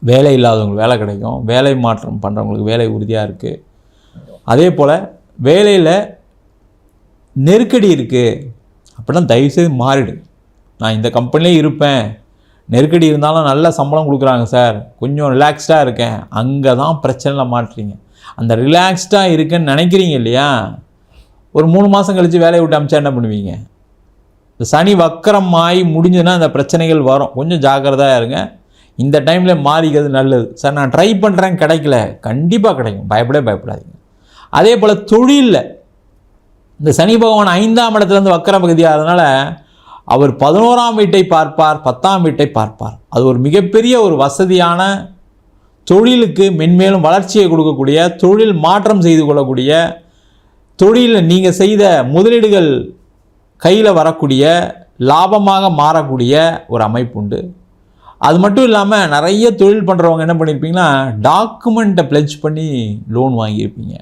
வேலை இல்லாதவங்களுக்கு வேலை கிடைக்கும், வேலை மாற்றம் பண்ணுறவங்களுக்கு வேலை உறுதியாக இருக்குது. அதே போல் வேலையில் நெருக்கடி இருக்குது அப்படின்னா தயவுசெய்து மாறிடு. நான் இந்த கம்பெனிலே இருப்பேன், நெருக்கடி இருந்தாலும் நல்ல சம்பளம் கொடுக்குறாங்க சார், கொஞ்சம் ரிலாக்ஸ்டாக இருக்கேன், அங்கே தான் பிரச்சனையில் மாட்டுறீங்க. அந்த ரிலாக்ஸ்டாக இருக்குன்னு நினைக்கிறீங்க இல்லையா, ஒரு 3 மாதம் கழித்து வேலையை விட்டு அமிச்சா என்ன பண்ணுவீங்க? இந்த சனி வக்கரம் ஆகி முடிஞ்சுன்னா அந்த பிரச்சனைகள் வரும். கொஞ்சம் ஜாக்கிரதையாக இருங்க. இந்த டைமில் மாறிக்கிறது நல்லது. சார் நான் ட்ரை பண்ணுறேன் கிடைக்கல, கண்டிப்பாக கிடைக்கும், பயப்படாதீங்க. அதே போல் தொழிலில் இந்த சனி பகவான் 5ஆம் இடத்துலேருந்து வக்கர பகுதியாக அதனால் அவர் 11ஆம் வீட்டை பார்ப்பார், 10ஆம் வீட்டை பார்ப்பார். அது ஒரு மிகப்பெரிய ஒரு வசதியான தொழிலுக்கு மென்மேலும் வளர்ச்சியை கொடுக்கக்கூடிய, தொழில் மாற்றம் செய்து கொள்ளக்கூடிய, தொழிலில் நீங்கள் செய்த முதலீடுகள் கையில் வரக்கூடிய, லாபமாக மாறக்கூடிய ஒரு அமைப்பு உண்டு. அது மட்டும் இல்லாமல் நிறைய தொழில் பண்ணுறவங்க என்ன பண்ணியிருப்பீங்கன்னா டாக்குமெண்ட்டை ப்ளெட்ஜ் பண்ணி லோன் வாங்கியிருப்பீங்க.